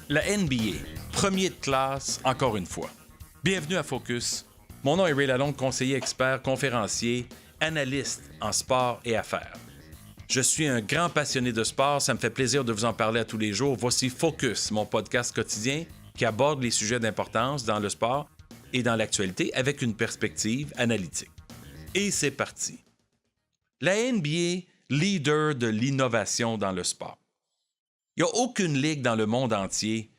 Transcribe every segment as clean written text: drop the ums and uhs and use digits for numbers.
La NBA, premier de classe, encore une fois. Bienvenue à Focus. Mon nom est Ray Lalonde, conseiller expert, conférencier, analyste en sport et affaires. Je suis un grand passionné de sport, ça me fait plaisir de vous en parler à tous les jours. Voici Focus, mon podcast quotidien qui aborde les sujets d'importance dans le sport et dans l'actualité avec une perspective analytique. Et c'est parti. La NBA, leader de l'innovation dans le sport. Il n'y a aucune ligue dans le monde entier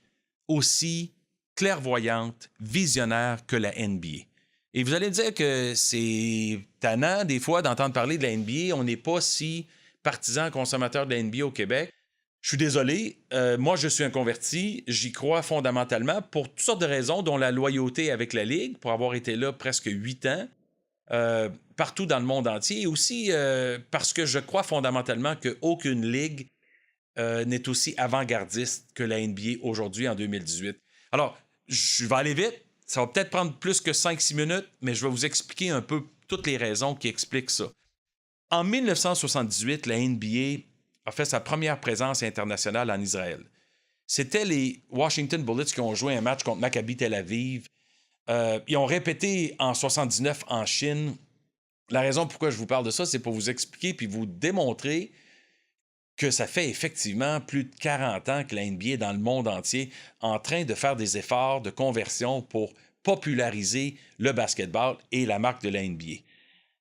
aussi clairvoyante, visionnaire que la NBA. Et vous allez me dire que c'est tannant, des fois, d'entendre parler de la NBA. On n'est pas si partisan consommateur de la NBA au Québec. Je suis désolé, moi je suis un converti, j'y crois fondamentalement pour toutes sortes de raisons, dont la loyauté avec la Ligue, pour avoir été là presque 8 ans, partout dans le monde entier, et aussi parce que je crois fondamentalement qu'aucune Ligue n'est aussi avant-gardiste que la NBA aujourd'hui en 2018. Alors, je vais aller vite, ça va peut-être prendre plus que 5-6 minutes, mais je vais vous expliquer un peu toutes les raisons qui expliquent ça. En 1978, la NBA a fait sa première présence internationale en Israël. C'était les Washington Bullets qui ont joué un match contre Maccabi Tel Aviv. Ils ont répété en 79 en Chine. La raison pourquoi je vous parle de ça, c'est pour vous expliquer puis vous démontrer que ça fait effectivement plus de 40 ans que la NBA est dans le monde entier en train de faire des efforts de conversion pour populariser le basketball et la marque de la NBA.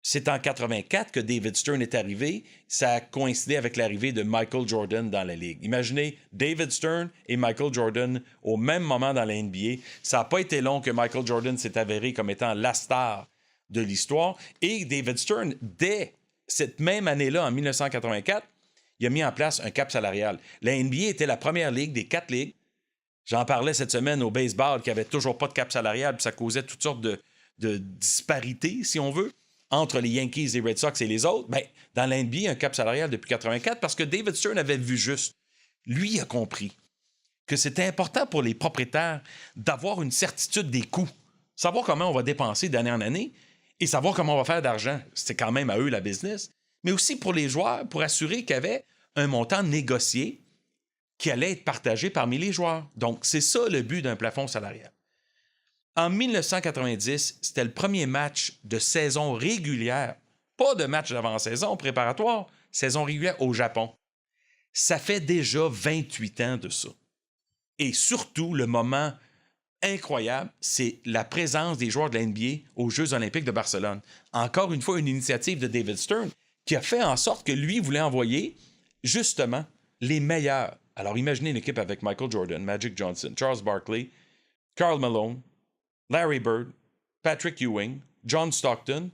C'est en 84 que David Stern est arrivé. Ça a coïncidé avec l'arrivée de Michael Jordan dans la Ligue. Imaginez David Stern et Michael Jordan au même moment dans la NBA. Ça n'a pas été long que Michael Jordan s'est avéré comme étant la star de l'histoire. Et David Stern, dès cette même année-là, en 1984, il a mis en place un cap salarial. La NBA était la première ligue des 4 ligues. J'en parlais cette semaine au baseball qui n'avait toujours pas de cap salarial, puis ça causait toutes sortes de disparités, si on veut, entre les Yankees, les Red Sox et les autres. Bien, dans la NBA, un cap salarial depuis 84 parce que David Stern avait vu juste. Lui a compris que c'était important pour les propriétaires d'avoir une certitude des coûts, savoir comment on va dépenser d'année en année et savoir comment on va faire d'argent. C'est quand même à eux la business. Mais aussi pour les joueurs, pour assurer qu'il y avait un montant négocié qui allait être partagé parmi les joueurs. Donc, c'est ça le but d'un plafond salarial. En 1990, c'était le premier match de saison régulière, pas de match d'avant-saison préparatoire, saison régulière au Japon. Ça fait déjà 28 ans de ça. Et surtout, le moment incroyable, c'est la présence des joueurs de la NBA aux Jeux olympiques de Barcelone. Encore une fois, une initiative de David Stern qui a fait en sorte que lui voulait envoyer justement les meilleurs. Alors imaginez une équipe avec Michael Jordan, Magic Johnson, Charles Barkley, Karl Malone, Larry Bird, Patrick Ewing, John Stockton,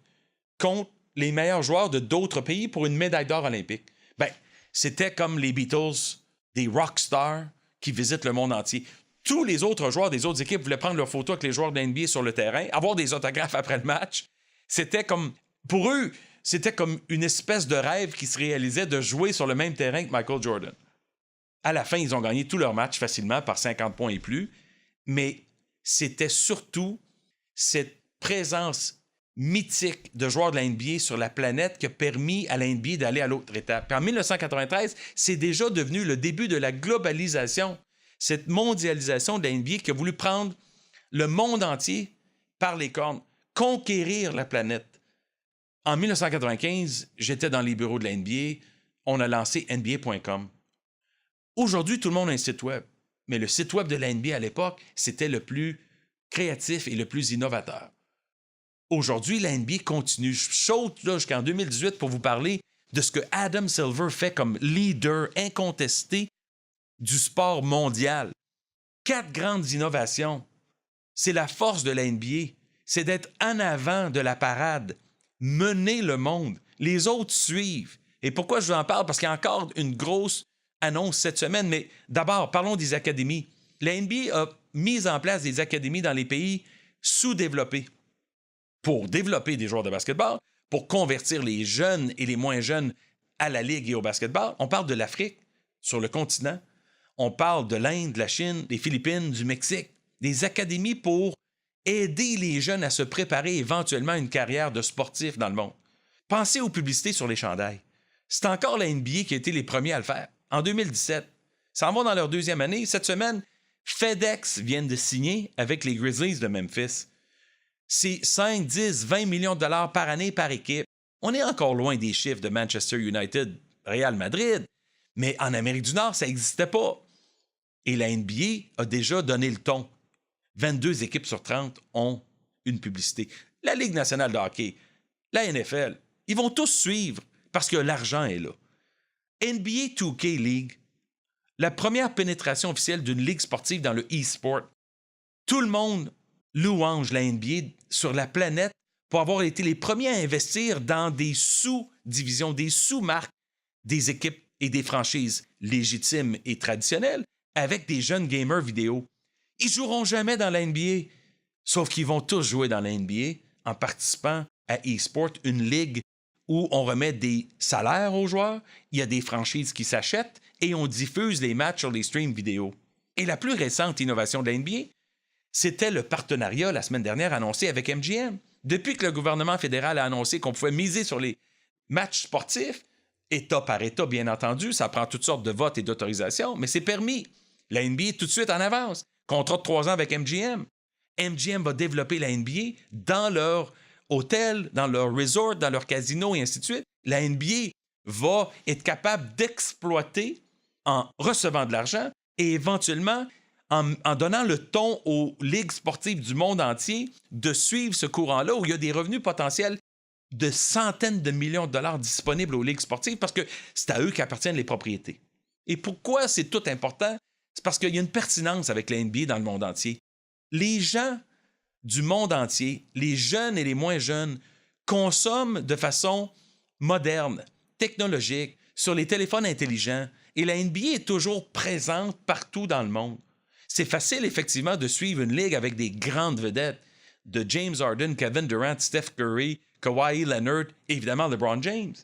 contre les meilleurs joueurs de d'autres pays pour une médaille d'or olympique. Ben, c'était comme les Beatles, des rock stars qui visitent le monde entier. Tous les autres joueurs des autres équipes voulaient prendre leurs photos avec les joueurs de la NBA sur le terrain, avoir des autographes après le match. C'était comme, pour eux, c'était comme une espèce de rêve qui se réalisait de jouer sur le même terrain que Michael Jordan. À la fin, ils ont gagné tous leurs matchs facilement par 50 points et plus, mais c'était surtout cette présence mythique de joueurs de la NBA sur la planète qui a permis à la NBA d'aller à l'autre étape. Puis en 1993, c'est déjà devenu le début de la globalisation, cette mondialisation de la NBA qui a voulu prendre le monde entier par les cornes, conquérir la planète. En 1995, j'étais dans les bureaux de la NBA, on a lancé NBA.com. Aujourd'hui, tout le monde a un site web. Mais le site web de la NBA à l'époque, c'était le plus créatif et le plus innovateur. Aujourd'hui, la NBA continue. Je saute là jusqu'en 2018 pour vous parler de ce que Adam Silver fait comme leader incontesté du sport mondial. 4 grandes innovations. C'est la force de la NBA. C'est d'être en avant de la parade, mener le monde. Les autres suivent. Et pourquoi je vous en parle? Parce qu'il y a encore une grosse annonce cette semaine, mais d'abord, parlons des académies. La NBA a mis en place des académies dans les pays sous-développés pour développer des joueurs de basketball, pour convertir les jeunes et les moins jeunes à la Ligue et au basketball. On parle de l'Afrique, sur le continent. On parle de l'Inde, de la Chine, des Philippines, du Mexique. Des académies pour aider les jeunes à se préparer éventuellement à une carrière de sportif dans le monde. Pensez aux publicités sur les chandails. C'est encore la NBA qui a été les premiers à le faire. En 2017, ça en va dans leur 2e année. Cette semaine, FedEx vient de signer avec les Grizzlies de Memphis. C'est 5, 10, 20 millions de dollars par année par équipe. On est encore loin des chiffres de Manchester United, Real Madrid, mais en Amérique du Nord, ça n'existait pas. Et la NBA a déjà donné le ton. 22 équipes sur 30 ont une publicité. La Ligue nationale de hockey, la NFL, ils vont tous suivre parce que l'argent est là. NBA 2K League, la première pénétration officielle d'une ligue sportive dans le e-sport. Tout le monde louange la NBA sur la planète pour avoir été les premiers à investir dans des sous-divisions, des sous-marques, des équipes et des franchises légitimes et traditionnelles avec des jeunes gamers vidéo. Ils joueront jamais dans la NBA, sauf qu'ils vont tous jouer dans la NBA en participant à e-sport, une ligue où on remet des salaires aux joueurs, il y a des franchises qui s'achètent et on diffuse les matchs sur les streams vidéo. Et la plus récente innovation de la NBA, c'était le partenariat la semaine dernière annoncé avec MGM. Depuis que le gouvernement fédéral a annoncé qu'on pouvait miser sur les matchs sportifs, État par État, bien entendu, ça prend toutes sortes de votes et d'autorisations, mais c'est permis. La NBA est tout de suite en avance. Contrat de 3 ans avec MGM. MGM va développer la NBA dans leur hôtel, dans leur resort, dans leur casino et ainsi de suite. La NBA va être capable d'exploiter en recevant de l'argent et éventuellement en donnant le ton aux ligues sportives du monde entier de suivre ce courant-là où il y a des revenus potentiels de centaines de millions de dollars disponibles aux ligues sportives parce que c'est à eux qu'appartiennent les propriétés. Et pourquoi c'est tout important? C'est parce qu'il y a une pertinence avec la NBA dans le monde entier. Les gens du monde entier, les jeunes et les moins jeunes, consomment de façon moderne, technologique, sur les téléphones intelligents, et la NBA est toujours présente partout dans le monde. C'est facile, effectivement, de suivre une ligue avec des grandes vedettes, de James Harden, Kevin Durant, Steph Curry, Kawhi Leonard, et évidemment LeBron James.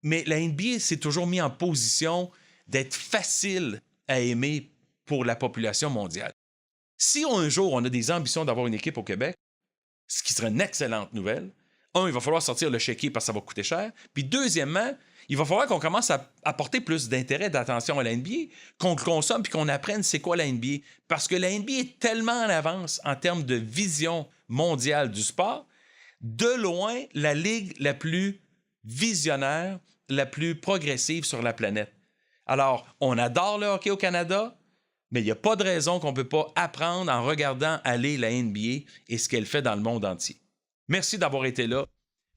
Mais la NBA s'est toujours mis en position d'être facile à aimer pour la population mondiale. Si un jour on a des ambitions d'avoir une équipe au Québec, ce qui serait une excellente nouvelle, il va falloir sortir le chéquier parce que ça va coûter cher. Puis deuxièmement, il va falloir qu'on commence à apporter plus d'intérêt, d'attention à la NBA, qu'on le consomme puis qu'on apprenne c'est quoi la NBA. Parce que la NBA est tellement en avance en termes de vision mondiale du sport. De loin, la ligue la plus visionnaire, la plus progressive sur la planète. Alors, on adore le hockey au Canada, mais il n'y a pas de raison qu'on ne peut pas apprendre en regardant aller la NBA et ce qu'elle fait dans le monde entier. Merci d'avoir été là.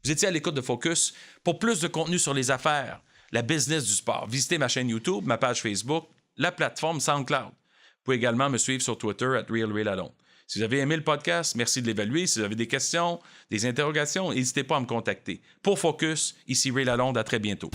Vous étiez à l'écoute de Focus. Pour plus de contenu sur les affaires, la business du sport, visitez ma chaîne YouTube, ma page Facebook, la plateforme SoundCloud. Vous pouvez également me suivre sur Twitter @RealRayLalonde. Si vous avez aimé le podcast, merci de l'évaluer. Si vous avez des questions, des interrogations, n'hésitez pas à me contacter. Pour Focus, ici Ray Lalonde. À très bientôt.